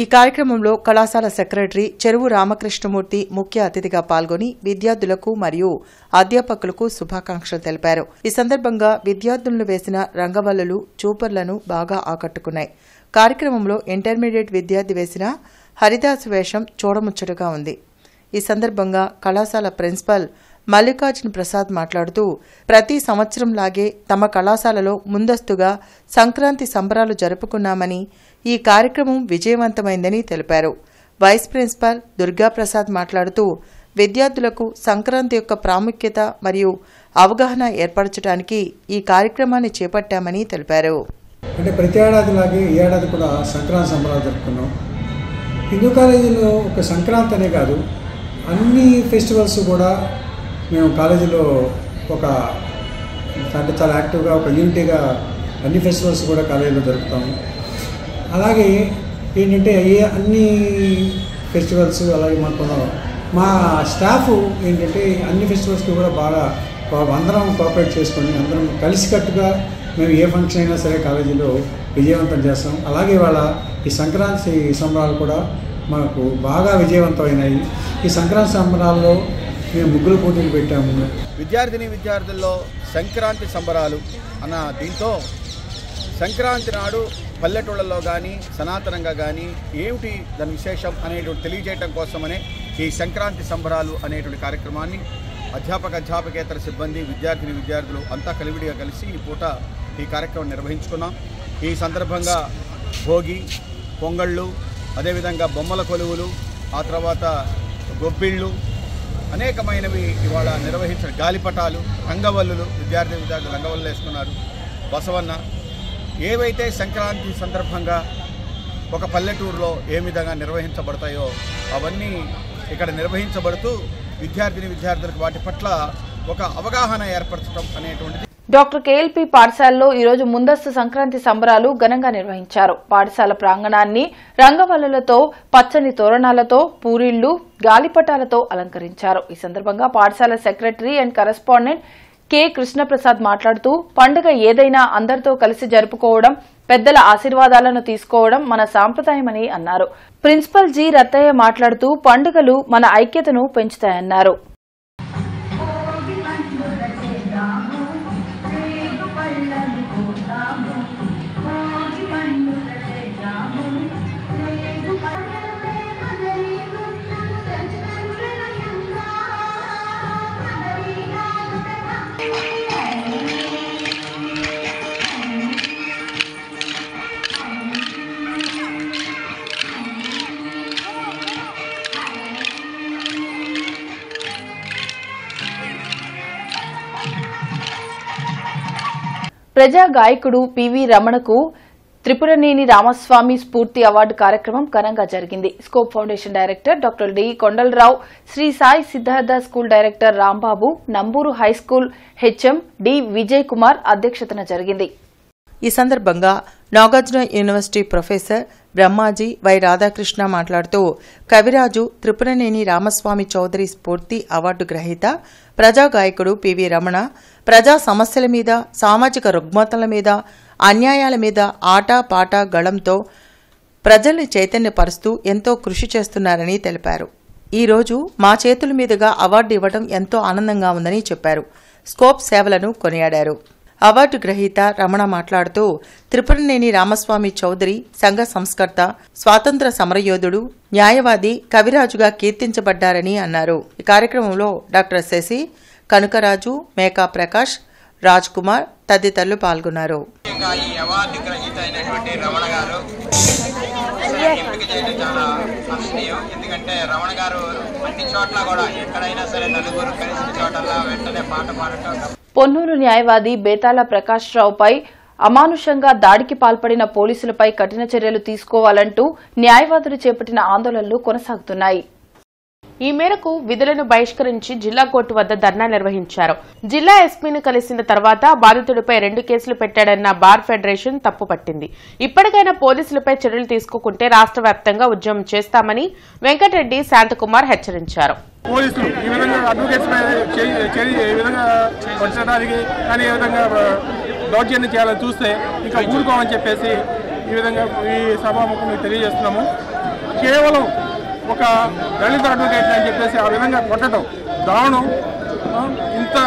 ఈ కార్యక్రమంలో కళాశాల సెక్రటరీ చెరువు రామకృష్ణమూర్తి ముఖ్య అతిథిగా పాల్గొని విద్యార్థులకు మరియు అధ్యాపకులకు శుభాకాంక్షలు తెలిపారు. ఈ సందర్భంగా విద్యార్థులను వేసిన రంగవల్లులు చూపర్లను బాగా ఆకట్టుకున్నాయి. కార్యక్రమంలో ఇంటర్మీడియట్ విద్యార్థి వేసిన హరిదాసు వేషం చూడముచ్చటగా ఉంది. ఈ సందర్భంగా కళాశాల ప్రిన్సిపల్ మల్లికార్జున ప్రసాద్ మాట్లాడుతూ ప్రతి సంవత్సరంలాగే తమ కళాశాలలో ముందస్తుగా సంక్రాంతి సంబరాలు జరుపుకున్నామని, ఈ కార్యక్రమం విజయవంతమైందని తెలిపారు. వైస్ ప్రిన్సిపల్ దుర్గాప్రసాద్ మాట్లాడుతూ విద్యార్థులకు సంక్రాంతి యొక్క ప్రాముఖ్యత మరియు అవగాహన ఏర్పరచడానికి ఈ కార్యక్రమాన్ని చేపట్టామని తెలిపారు. అంటే ప్రతి ఏడాదిలాగే ఈ ఏడాది కూడా సంక్రాంతి సంబరాలు జరుపుకున్నాం. హిందూ కాలేజీలో ఒక సంక్రాంతి అనే కాదు, అన్ని ఫెస్టివల్స్ కూడా మేము కాలేజీలో అంటే చాలా యాక్టివ్గా ఒక యూనిటీగా అన్ని ఫెస్టివల్స్ కూడా కాలేజీలో జరుపుతాము. అలాగే ఏంటంటే అన్ని ఫెస్టివల్స్ అలాగే మా స్టాఫ్ ఏంటంటే అన్ని ఫెస్టివల్స్కి కూడా బాగా అందరం కోఆపరేట్ చేసుకొని అందరం కలిసికట్టుగా మేము ఏ ఫంక్షన్ అయినా సరే కాలేజీలో విజయవంతం చేస్తాం. అలాగే వాళ్ళ ఈ సంక్రాంతి సంబరాలు కూడా మనకు బాగా విజయవంతమైనాయి. ఈ సంక్రాంతి సంబరాల్లో మేము ముగ్గురు పోటీలు పెట్టాము. విద్యార్థుల్లో సంక్రాంతి సంబరాలు అన్న దీంతో సంక్రాంతి నాడు పల్లెటూళ్ళలో కానీ సనాతనంగా కానీ ఏమిటి దాని విశేషం అనేటువంటి తెలియజేయడం కోసమనే ఈ సంక్రాంతి సంబరాలు అనేటువంటి కార్యక్రమాన్ని అధ్యాపకేతర సిబ్బంది విద్యార్థులు అంతా కలివిడిగా కలిసి ఈ పూట ఈ కార్యక్రమం నిర్వహించుకున్నాం. ఈ సందర్భంగా భోగి, పొంగళ్ళు, అదేవిధంగా బొమ్మల కొలువులు, ఆ తర్వాత గొబ్బిళ్ళు అనేకమైనవి ఇవాళ నిర్వహించిన గాలిపటాలు, రంగవల్లులు, విద్యార్థులు రంగవల్లు వేసుకున్నారు. బసవన్న ఏవైతే సంక్రాంతి సందర్భంగా ఒక పల్లెటూరులో ఏ విధంగా నిర్వహించబడతాయో అవన్నీ ఇక్కడ నిర్వహించబడుతూ విద్యార్థులకు వాటి పట్ల ఒక అవగాహన ఏర్పరచడం అనేటువంటిది. డాక్టర్ కేఎల్పీ పాఠశాలలో ఈరోజు ముందస్తు సంక్రాంతి సంబరాలు ఘనంగా నిర్వహించారు. పాఠశాల ప్రాంగణాన్ని రంగవల్లులతో, పచ్చని తోరణాలతో, పూరిళ్లు, గాలిపటాలతో అలంకరించారు. ఈ సందర్భంగా పాఠశాల secretary and correspondent K Krishnaprasad మాట్లాడుతూ పండుగ ఏదైనా అందరితో కలిసి జరుపుకోవడం, పెద్దల ఆశీర్వాదాలను తీసుకోవడం మన సాంప్రదాయమని అన్నారు. ప్రిన్సిపల్ జి రత్తయ్య మాట్లాడుతూ పండుగలు మన ఐక్యతను పెంచుతాయన్నారు. ప్రజా గాయకుడు పివి రమణకు త్రిపురనేని రామస్వామి స్ఫూర్తి అవార్డు కార్యక్రమం ఘనంగా జరిగింది. Scope foundation director doctor D Kondalarao, Shri Sai Siddhartha school director Rambabu, Namburu high school HM D Vijay Kumar అధ్యక్షతన జరిగింది. ఈ సందర్భంగా Nagarjuna university professor Brahmaji Y Radhakrishna మాట్లాడుతూ కవిరాజు త్రిపురనేని రామస్వామి చౌదరి స్ఫూర్తి అవార్డు గ్రహీత ప్రజా గాయకుడు పివి రమణ ప్రజా సమస్యల మీద, సామాజిక రుగ్మతల మీద, అన్యాయాల మీద ఆట పాట గళంతో ప్రజల్ని చైతన్యపరుస్తూ ఎంతో కృషి చేస్తున్నారని తెలిపారు. ఈ రోజు మా చేతుల మీదుగా అవార్డు ఇవ్వడం ఎంతో ఆనందంగా ఉందని చెప్పారు. స్కోప్ సేవలను కొనియాడారు. అవార్డు గ్రహీత రమణ మాట్లాడుతూ త్రిపురనేని రామస్వామి చౌదరి సంఘ సంస్కర్త, స్వాతంత్ర సమరయోధుడు, న్యాయవాది, కవిరాజుగా కీర్తించబడ్డారని అన్నారు. ఈ కార్యక్రమంలో డాక్టర్ శశి, కనుకరాజు, మేకా ప్రకాష్, రాజ్ కుమార్ తదితరులు పాల్గొన్నారు. ఈ అవార్డు గ్రహీత అయినటువంటి రమణ గారు ఎంపిక చేయడం చాలా హర్షణీయం. ఎందుకంటే రమణ గారు అన్ని చోట్ల కూడా ఎక్కడైనా సరే నలుగురు కలిసిన చోటల్లా వెంటనే పాట పాడటం. పొన్నూరు న్యాయవాది బేతాల ప్రకాష్ రావుపై అమానుషంగా దాడికి పాల్పడిన పోలీసులపై కఠిన చర్యలు తీసుకోవాలంటూ న్యాయవాదులు చేపట్టిన ఆందోళనలు కొనసాగుతున్నాయి. ఈ మేరకు విధులను బహిష్కరించి జిల్లా కోర్టు వద్ద ధర్నా నిర్వహించారు. జిల్లా ఎస్పీని కలిసిన తర్వాత బాధితుడిపై 2 కేసులు పెట్టాడన్న బార్ ఫెడరేషన్ తప్పుపట్టింది. ఇప్పటికైనా పోలీసులపై చర్యలు తీసుకోకుంటే రాష్ట్ర వ్యాప్తంగా ఉద్యమం చేస్తామని వెంకటరెడ్డి శాంతకుమార్ హెచ్చరించారు. పోలీసులు ఈ విధంగా అడ్వకేట్స్ ఈ విధంగా వచ్చడానికి కానీ ఏ విధంగా దౌర్జన్యం చేయాలని చూస్తే ఇంకా ఊరుకోమని చెప్పేసి ఈ విధంగా ఈ సభాముఖం తెలియజేస్తున్నాము. కేవలం ఒక దళిత అడ్వకేట్ అని చెప్పేసి ఆ విధంగా కొట్టడం దారుణం. ఇంత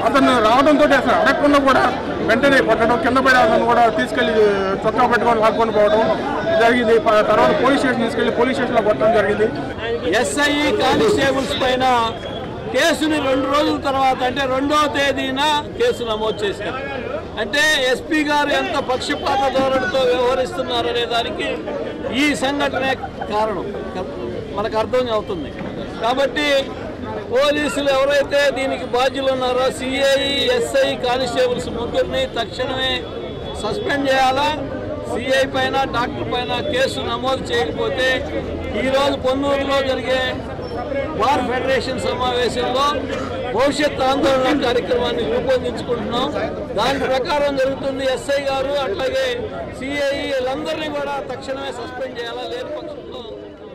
అతను రావడంతో అసలు అడగకుండా కూడా వెంటనే కొట్టడం, కింద పడి అతను కూడా తీసుకెళ్లి చొక్కా పెట్టుకొని లాక్కొని పోవడం జరిగింది. తర్వాత పోలీస్ స్టేషన్ తీసుకెళ్లి పోలీస్ స్టేషన్లో కొట్టడం జరిగింది. ఎస్ఐ కానిస్టేబుల్స్ పైన కేసుని 2 రోజుల తర్వాత అంటే 2వ తేదీన కేసు నమోదు చేశారు. అంటే ఎస్పీ గారు ఎంత పక్షపాత ధోరణితో వ్యవహరిస్తున్నారనే దానికి ఈ సంఘటనే కారణం మనకు అర్థం అవుతుంది. కాబట్టి పోలీసులు ఎవరైతే దీనికి బాధ్యులు ఉన్నారో సిఐ, ఎస్ఐ, కానిస్టేబుల్స్ ముగ్గురిని తక్షణమే సస్పెండ్ చేయాలా. సిఐ పైన, డాక్టర్ పైన కేసు నమోదు చేయకపోతే ఈరోజు పొన్నూరులో జరిగే బార్ ఫెడరేషన్ సమావేశంలో భవిష్యత్ ఆందోళన కార్యక్రమాన్ని రూపొందించుకుంటున్నాం. దాని ప్రకారం జరుగుతుంది. ఎస్ఐ గారు అట్లాగే సిఐ వీళ్ళందరినీ కూడా తక్షణమే సస్పెండ్ చేయాలా, లేని పక్షంలో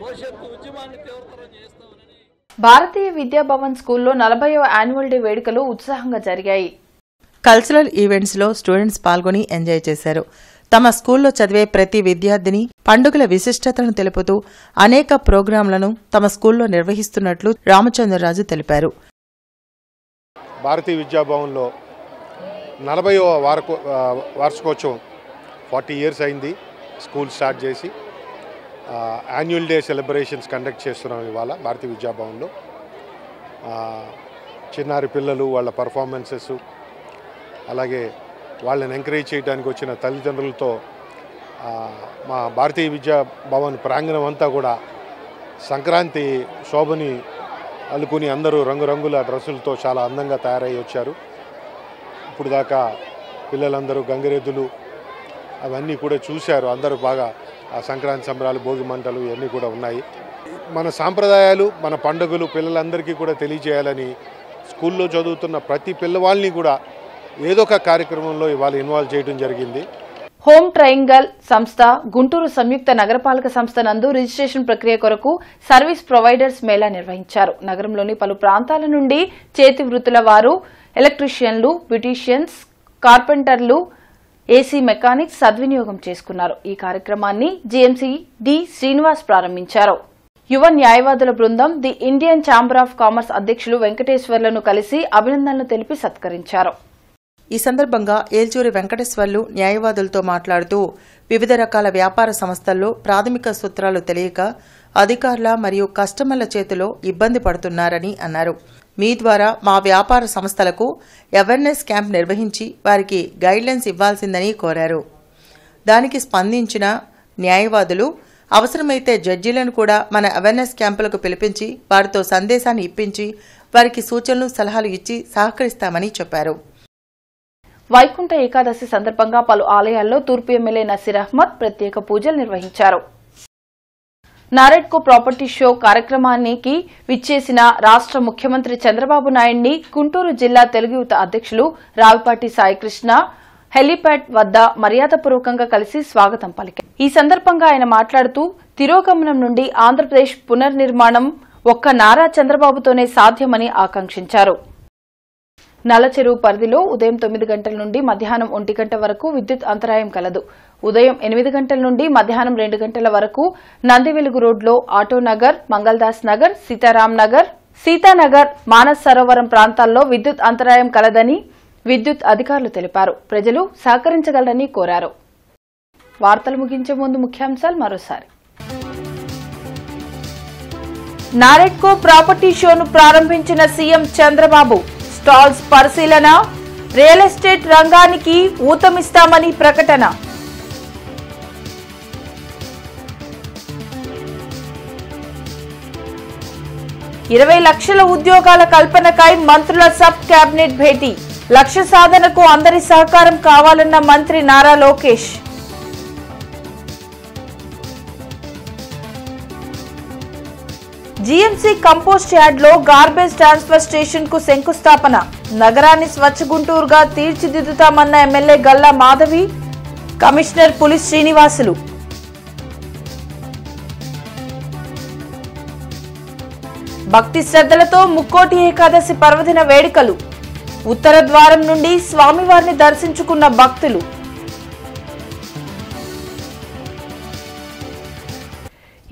భవిష్యత్తు ఉద్యమాన్ని తీవ్రతరం చేస్తామని. భారతీయ విద్యాభవన్ స్కూల్లో 40వ యాన్యువల్ డే వేడుకలు ఉత్సాహంగా జరిగాయి. కల్చరల్ ఈవెంట్స్ లో స్టూడెంట్స్ పాల్గొని ఎంజాయ్ చేశారు. తమ స్కూల్లో చదివే ప్రతి విద్యార్థిని పండుగల విశిష్టతను తెలుపుతూ అనేక ప్రోగ్రాంలను తమ స్కూల్లో నిర్వహిస్తున్నట్లు రామచంద్రరాజు తెలిపారు. భారతీయ విద్యాభవన్లో 40వ వార్షికోత్సవం 40 ఇయర్స్ అయింది స్కూల్ స్టార్ట్ చేసి. యాన్యువల్ డే సెలబ్రేషన్స్ కండక్ట్ చేస్తున్నాం ఇవాళ భారతీయ విద్యాభవన్లో. చిన్నారి పిల్లలు వాళ్ళ పర్ఫార్మెన్సెస్, అలాగే వాళ్ళని ఎంకరేజ్ చేయడానికి వచ్చిన తల్లిదండ్రులతో మా భారతీయ విద్యాభవన్ ప్రాంగణం అంతా కూడా సంక్రాంతి శోభని అల్లుకుని అందరూ రంగురంగుల డ్రెస్సులతో చాలా అందంగా తయారై వచ్చారు. ఇప్పుడు దాకా పిల్లలందరూ గంగిరెద్దులు అవన్నీ కూడా చూశారు. అందరూ బాగా ఆ సంక్రాంతి సంబరాలు, భోగి మంటలు ఇవన్నీ కూడా ఉన్నాయి. మన సాంప్రదాయాలు, మన పండుగలు పిల్లలందరికీ కూడా తెలియజేయాలని స్కూల్లో చదువుతున్న ప్రతి పిల్లవాళ్ళని కూడా ఏదో ఒక కార్యక్రమంలో ఇవాళ ఇన్వాల్వ్ చేయడం జరిగింది. హోమ్ ట్రయాంగిల్ సంస్థ గుంటూరు సంయుక్త నగరపాలక సంస్థ నందు రిజిస్ట్రేషన్ ప్రక్రియ కొరకు సర్వీస్ ప్రొవైడర్స్ మేళా నిర్వహించారు. నగరంలోని పలు ప్రాంతాల నుండి చేతి వృత్తుల వారు, ఎలక్ట్రీషియన్లు, బ్యూటీషియన్స్, కార్పెంటర్లు, ఏసీ మెకానిక్స్ సద్వినియోగం చేసుకున్నారు. ఈ కార్యక్రమాన్ని జీఎంసీ డి శ్రీనివాస్ ప్రారంభించారు. యువ న్యాయవాదుల బృందం the Indian chamber of commerce అధ్యక్షులు వెంకటేశ్వర్లను కలిసి అభినందనలు తెలిపి సత్కరించారు. ఈ సందర్భంగా ఏల్చూరి వెంకటేశ్వర్లు న్యాయవాదులతో మాట్లాడుతూ వివిధ రకాల వ్యాపార సంస్థల్లో ప్రాథమిక సూత్రాలు తెలియక అధికారుల మరియు కస్టమర్ల చేతిలో ఇబ్బంది పడుతున్నారని అన్నారు. మీ ద్వారా మా వ్యాపార సంస్థలకు అవేర్నెస్ క్యాంప్ నిర్వహించి వారికి గైడ్లైన్స్ ఇవ్వాల్సిందని కోరారు. దానికి స్పందించిన న్యాయవాదులు అవసరమైతే జడ్జీలను కూడా మన అవేర్నెస్ క్యాంపులకు పిలిపించి వారితో సందేశాన్ని ఇప్పించి వారికి సూచనలు, సలహాలు ఇచ్చి సహకరిస్తామని చెప్పారు. వైకుంఠ ఏకాదశి సందర్భంగా పలు ఆలయాల్లో తూర్పు ఎమ్మెల్యే నసీర్ అహ్మద్ ప్రత్యేక పూజలు నిర్వహించారు. నారెడ్కో ప్రాపర్టీ షో కార్యక్రమానికి విచ్చేసిన రాష్ట్ర ముఖ్యమంత్రి చంద్రబాబు నాయుడిని గుంటూరు జిల్లా తెలుగు యువత అధ్యక్షులు రావిపాటి సాయికృష్ణ హెలీప్యాడ్ వద్ద మర్యాదపూర్వకంగా కలిసి స్వాగతం పలికారు. ఈ సందర్భంగా ఆయన మాట్లాడుతూ తిరోగమనం నుండి ఆంధ్రప్రదేశ్ పునర్నిర్మాణం ఒక్క నారా చంద్రబాబుతోనే సాధ్యమని ఆకాంక్షించారు. నల్లచెరువు పరిధిలో ఉదయం 9 గంటల నుండి మధ్యాహ్నం 1 గంట వరకు విద్యుత్ అంతరాయం కలదు. ఉదయం 8 గంటల నుండి మధ్యాహ్నం 2 గంటల వరకు నందివెలుగు రోడ్లో ఆటోనగర్, మంగళదాస్ నగర్, సీతారాం నగర్, సీతానగర్, మానస్ సరోవరం ప్రాంతాల్లో విద్యుత్ అంతరాయం కలదని విద్యుత్ అధికారులు తెలిపారు. ప్రజలు సహకరించగలరని కోరారు. వార్తలు ముగించే ముందు ముఖ్యాంశాలు మరోసారి. నారెడ్కో ప్రాపర్టీ షోను ప్రారంభించిన సీఎం చంద్రబాబు స్టాల్స్ పరిశీలన, రియల్ ఎస్టేట్ రంగానికి ఊతమిస్తామని ప్రకటన. ₹20 లక్షల ఉద్యోగాల కల్పనకై మంత్రుల సబ్ కేబినెట్ భేటీ, లక్ష్య సాధనకు అందరి సహకారం కావాలన్న మంత్రి Nara Lokesh. GMC compost yard లో గార్బేజ్ ట్రాన్స్ఫర్ స్టేషన్ కు శంకుస్థాపన. నగరాన్ని స్వచ్ఛ గుంటూరుగా తీర్చిదిద్దుతామన్న ఎమ్మెల్యే గల్లా మాధవి, కమిషనర్ పులి శ్రీనివాసులు. భక్తి శ్రద్ధలతో ముక్కోటి ఏకాదశి పర్వదిన వేడుకలు. ఉత్తర ద్వారం నుండి స్వామివారిని దర్శించుకున్న భక్తులు.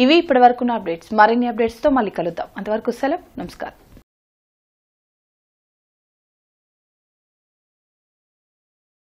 ఇవి ఇప్పటివరకున్న అప్డేట్స్. మరిన్ని అప్డేట్స్ తో మళ్ళీ కలుద్దాం. అంతవరకు సెలవు. నమస్కారం.